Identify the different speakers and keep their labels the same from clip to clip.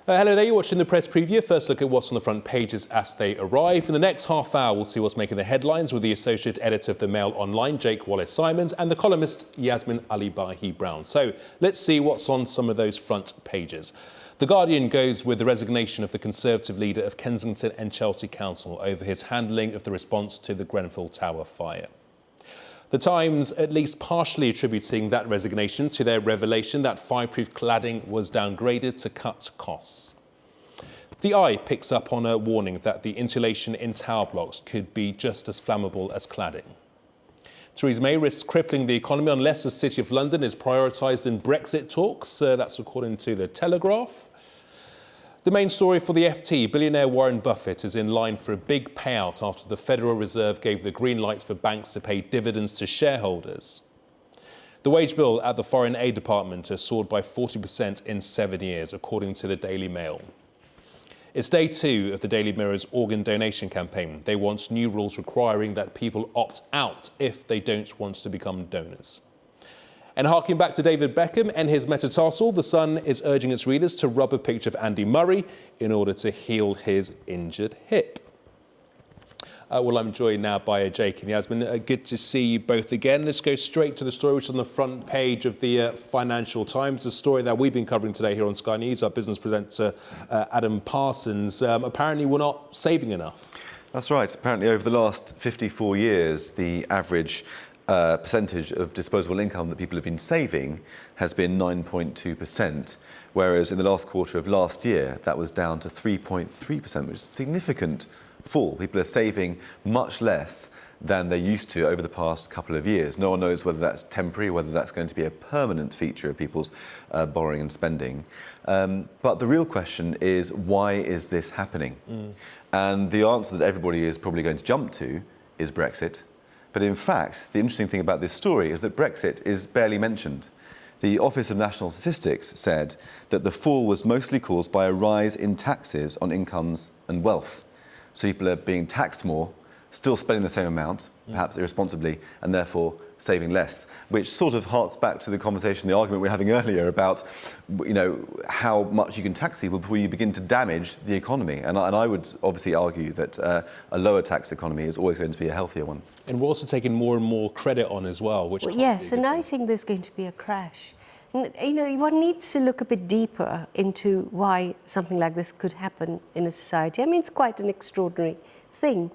Speaker 1: Hello there, you're watching the press preview. First look at what's on the front pages as they arrive. In the next half hour, we'll see what's making the headlines with the associate editor of the Mail Online, Jake Wallis-Simons, and the columnist Yasmin Alibhai-Brown. So let's see what's on some of those front pages. The Guardian goes with the resignation of the Conservative leader of Kensington and Chelsea Council over his handling of the response to the Grenfell Tower fire. The Times at least partially attributing that resignation to their revelation that fireproof cladding was downgraded to cut costs. The Eye picks up on a warning that the insulation in tower blocks could be just as flammable as cladding. Theresa May risks crippling the economy unless the City of London is prioritised in Brexit talks. That's according to The Telegraph. The main story for the FT, billionaire Warren Buffett is in line for a big payout after the Federal Reserve gave the green light for banks to pay dividends to shareholders. The wage bill at the Foreign Aid Department has soared by 40% in 7 years, according to the Daily Mail. It's day 2 of the Daily Mirror's organ donation campaign. They want new rules requiring that people opt out if they don't want to become donors. And harking back to David Beckham and his metatarsal, The Sun is urging its readers to rub a picture of Andy Murray in order to heal his injured hip. Well, I'm joined now by Jake and Yasmin. Good to see you both again. Let's go straight to the story which is on the front page of the Financial Times, a story that we've been covering today here on Sky News. Our business presenter, Adam Parsons. Apparently, we're not saving enough.
Speaker 2: That's right. Apparently, over the last 54 years, the average percentage of disposable income that people have been saving has been 9.2%, whereas in the last quarter of last year, that was down to 3.3%, which is a significant fall. People are saving much less than they used to over the past couple of years. No one knows whether that's temporary, whether that's going to be a permanent feature of people's borrowing and spending. But the real question is, why is this happening? And the answer that everybody is probably going to jump to is Brexit. But in fact, the interesting thing about this story is that Brexit is barely mentioned. The Office of National Statistics said that the fall was mostly caused by a rise in taxes on incomes and wealth. So people are being taxed more, still spending the same amount, perhaps irresponsibly, and therefore saving less, which sort of harks back to the conversation, the argument we were having earlier about, how much you can tax people before you begin to damage the economy. And I would obviously argue that a lower tax economy is always going to be a healthier one.
Speaker 1: And we're also taking more and more credit on as well, which
Speaker 3: yes, and I think there's going to be a crash. And, one needs to look a bit deeper into why something like this could happen in a society. I mean, it's quite an extraordinary thing.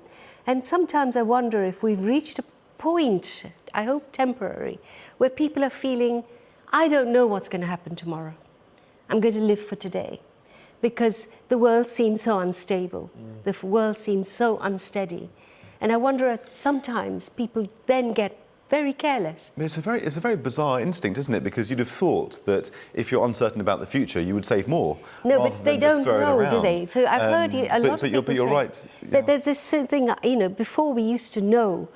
Speaker 3: And sometimes I wonder if we've reached a point, I hope temporary, where people are feeling, I don't know what's going to happen tomorrow. I'm going to live for today. Because the world seems so unstable. The world seems so unsteady. And I wonder if sometimes people then get very careless.
Speaker 2: It's a very bizarre instinct, isn't it? Because you'd have thought that if you're uncertain about the future, you would save more.
Speaker 3: No, but they don't know, do they? So I've heard a lot of people
Speaker 2: but you're
Speaker 3: say
Speaker 2: right.
Speaker 3: That there's this thing, before we used to know,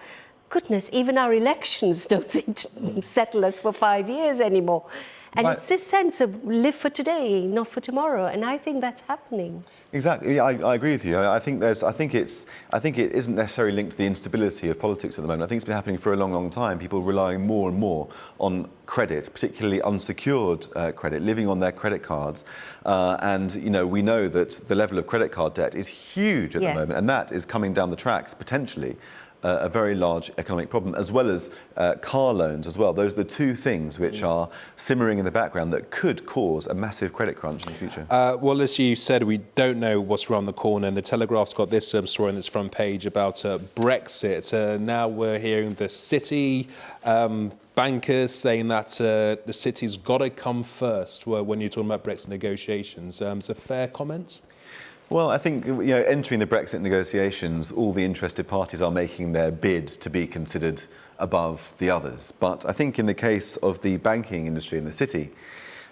Speaker 3: goodness, even our elections don't seem to settle us for 5 years anymore. And it's this sense of live for today, not for tomorrow, and I think that's happening.
Speaker 2: Exactly, yeah, I agree with you. I think it isn't necessarily linked to the instability of politics at the moment. I think it's been happening for a long, long time. People relying more and more on credit, particularly unsecured credit, living on their credit cards, and we know that the level of credit card debt is huge at the moment, and that is coming down the tracks potentially. A very large economic problem, as well as car loans as well. Those are the two things which are simmering in the background that could cause a massive credit crunch in the future.
Speaker 1: Well, as you said, we don't know what's around the corner, and the Telegraph's got this story on its front page about Brexit. Now we're hearing the city bankers saying that the city's got to come first when you're talking about Brexit negotiations. It's a fair comment?
Speaker 2: Well, I think, entering the Brexit negotiations, all the interested parties are making their bid to be considered above the others. But I think in the case of the banking industry in the city,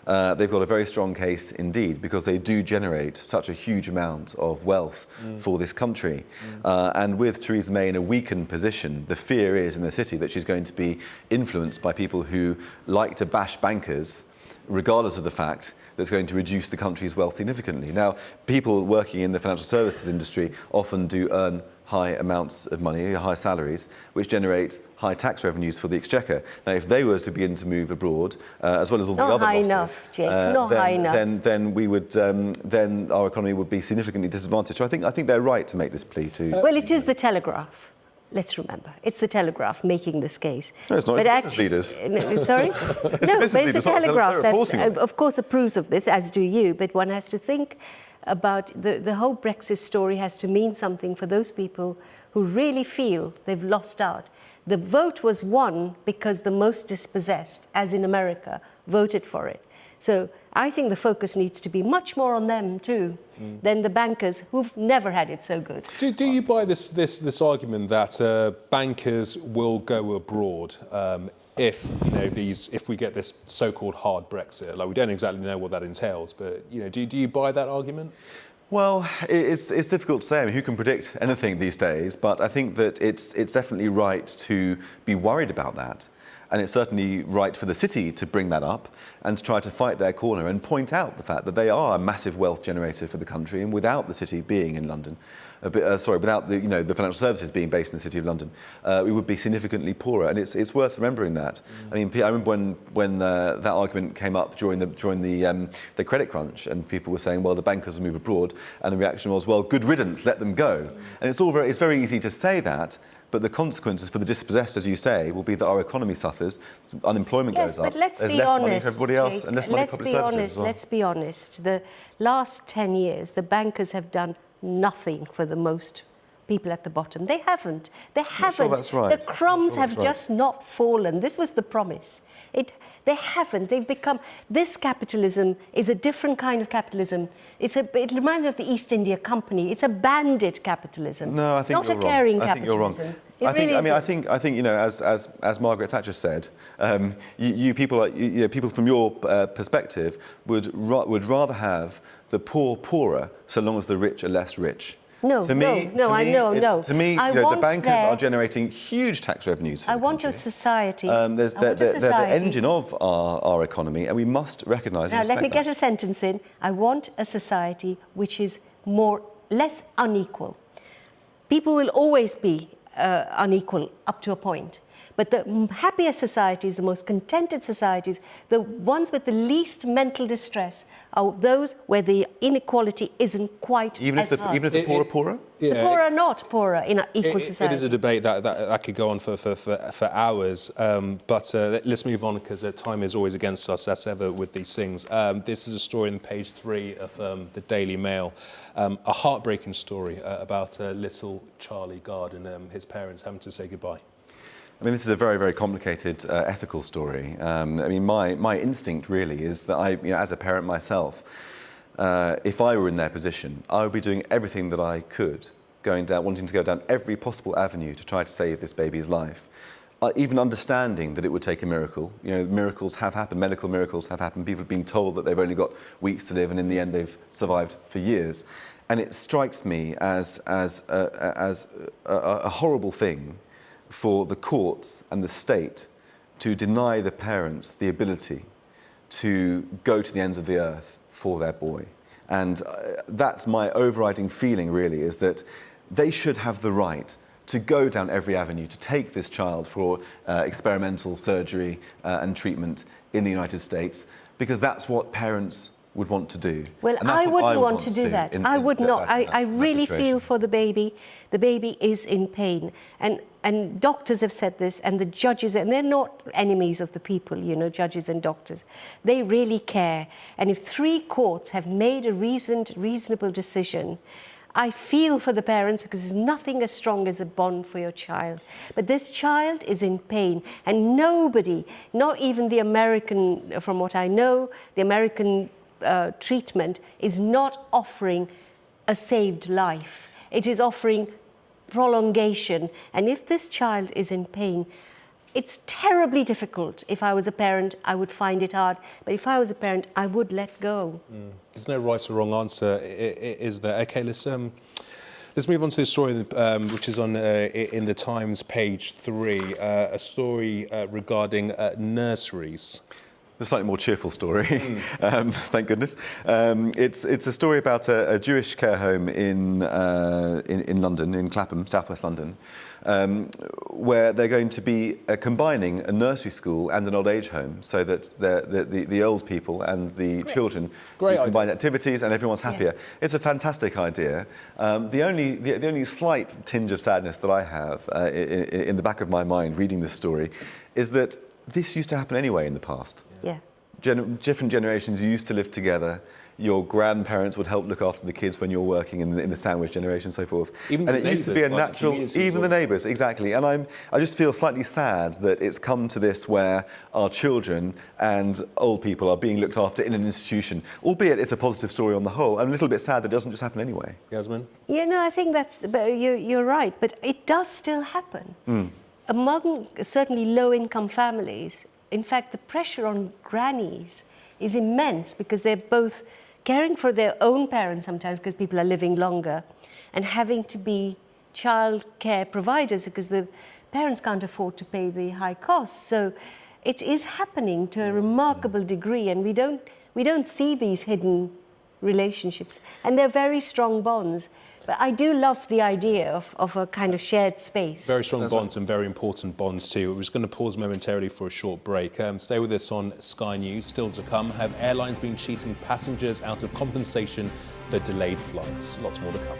Speaker 2: they've got a very strong case indeed, because they do generate such a huge amount of wealth for this country. And with Theresa May in a weakened position, the fear is in the city that she's going to be influenced by people who like to bash bankers, regardless of the fact that's going to reduce the country's wealth significantly. Now, people working in the financial services industry often do earn high amounts of money, high salaries, which generate high tax revenues for the exchequer. Now, if they were to begin to move abroad, as well as all the other
Speaker 3: high
Speaker 2: losses,
Speaker 3: enough, Jake. Not high enough.
Speaker 2: then we would, then our economy would be significantly disadvantaged. So I think they're right to make this plea to.
Speaker 3: Well, it is the Telegraph. Let's remember, it's the Telegraph making this case.
Speaker 2: No, it's not.
Speaker 3: But
Speaker 2: it's business leaders.
Speaker 3: Sorry? No, but it's the Telegraph
Speaker 2: that,
Speaker 3: of course, approves of this, as do you. But one has to think about the whole Brexit story has to mean something for those people who really feel they've lost out. The vote was won because the most dispossessed, as in America, voted for it. So I think the focus needs to be much more on them too than the bankers who've never had it so good.
Speaker 1: Do you buy this argument that bankers will go abroad if if we get this so-called hard Brexit? Like, we don't exactly know what that entails, but do you buy that argument?
Speaker 2: Well, it's difficult to say. I mean, who can predict anything these days? But I think that it's definitely right to be worried about that. And it's certainly right for the city to bring that up and to try to fight their corner and point out the fact that they are a massive wealth generator for the country. And without the city being in London, without the the financial services being based in the City of London, we would be significantly poorer. And it's worth remembering that. I mean, I remember when that argument came up during the credit crunch, and people were saying, well, the bankers will move abroad, and the reaction was, well, good riddance, let them go. And it's very easy to say that. But the consequences for the dispossessed, as you say, will be that our economy suffers, unemployment goes up,
Speaker 3: but
Speaker 2: there's less money for everybody else, and less money for public services as well.
Speaker 3: Let's be honest. The last 10 years, the bankers have done nothing for the most people at the bottom. They haven't. They haven't.
Speaker 2: Sure that's right.
Speaker 3: The crumbs have just not fallen. This was the promise. They haven't. They've become. This capitalism is a different kind of capitalism. It reminds me of the East India Company. It's a bandit capitalism.
Speaker 2: No, I think
Speaker 3: not
Speaker 2: you're
Speaker 3: a
Speaker 2: wrong.
Speaker 3: caring
Speaker 2: I think
Speaker 3: capitalism.
Speaker 2: You're wrong. I think as Margaret Thatcher said, people from your perspective would rather have the poor poorer so long as the rich are less rich.
Speaker 3: No. To me,
Speaker 2: the bankers are generating huge tax revenues for the country.
Speaker 3: A society.
Speaker 2: They're the engine of our economy, and we must recognise and respect that.
Speaker 3: Now, let me get a sentence in. I want a society which is less unequal. People will always be unequal up to a point. But the happier societies, the most contented societies, the ones with the least mental distress are those where the inequality isn't quite as high.
Speaker 2: Even if the poor are poorer?
Speaker 3: Yeah. The poor are not poorer in an equal society.
Speaker 1: It is a debate that could go on for hours, but let's move on because time is always against us, as ever with these things. This is a story on page 3 of the Daily Mail, a heartbreaking story about little Charlie Gard and his parents having to say goodbye.
Speaker 2: I mean, this is a very, very complicated ethical story. I mean, my instinct really is that as a parent myself, if I were in their position, I would be doing everything that I could, wanting to go down every possible avenue to try to save this baby's life. Even understanding that it would take a miracle. Miracles have happened, medical miracles have happened. People have been told that they've only got weeks to live, and in the end they've survived for years. And it strikes me as a horrible thing for the courts and the state to deny the parents the ability to go to the ends of the earth for their boy. And that's my overriding feeling, really, is that they should have the right to go down every avenue to take this child for experimental surgery and treatment in the United States, because that's what parents would want to do.
Speaker 3: Well, I wouldn't want to do that. I would not. I really feel for the baby. The baby is in pain. And doctors have said this, and the judges, and they're not enemies of the people, judges and doctors. They really care. And if 3 courts have made a reasonable decision, I feel for the parents, because there's nothing as strong as a bond for your child. But this child is in pain, and nobody, not even the American, from what I know, the American treatment is not offering a saved life. It is offering prolongation. And if this child is in pain, it's terribly difficult. If I was a parent, I would find it hard. But if I was a parent, I would let go.
Speaker 1: There's no right or wrong answer, is there? Okay, let's move on to the story which is on in the Times, page 3, a story regarding nurseries.
Speaker 2: A slightly more cheerful story, thank goodness. It's a story about a Jewish care home in London, in Clapham, southwest London, where they're going to be combining a nursery school and an old age home, so that the old people and the children do combined activities and everyone's happier. Yeah. It's a fantastic idea. The only slight tinge of sadness that I have in the back of my mind reading this story is that this used to happen anyway in the past.
Speaker 3: Yeah.
Speaker 2: Different generations used to live together. Your grandparents would help look after the kids when you're working in the sandwich generation and so forth.
Speaker 1: Even
Speaker 2: and
Speaker 1: the
Speaker 2: it used to be a natural, even the neighbours, exactly. And I just feel slightly sad that it's come to this where our children and old people are being looked after in an institution, albeit it's a positive story on the whole. I'm a little bit sad that it doesn't just happen anyway.
Speaker 1: Yasmin?
Speaker 3: Yeah, no, I think you're right, but it does still happen. Among certainly low-income families, in fact, the pressure on grannies is immense because they're both caring for their own parents sometimes because people are living longer and having to be child care providers because the parents can't afford to pay the high costs. So it is happening to a remarkable degree, and we don't see these hidden relationships, and they're very strong bonds. But I do love the idea of a kind of shared space.
Speaker 1: Very strong bonds and very important bonds too. We're just going to pause momentarily for a short break. Stay with us on Sky News. Still to come, have airlines been cheating passengers out of compensation for delayed flights? Lots more to come.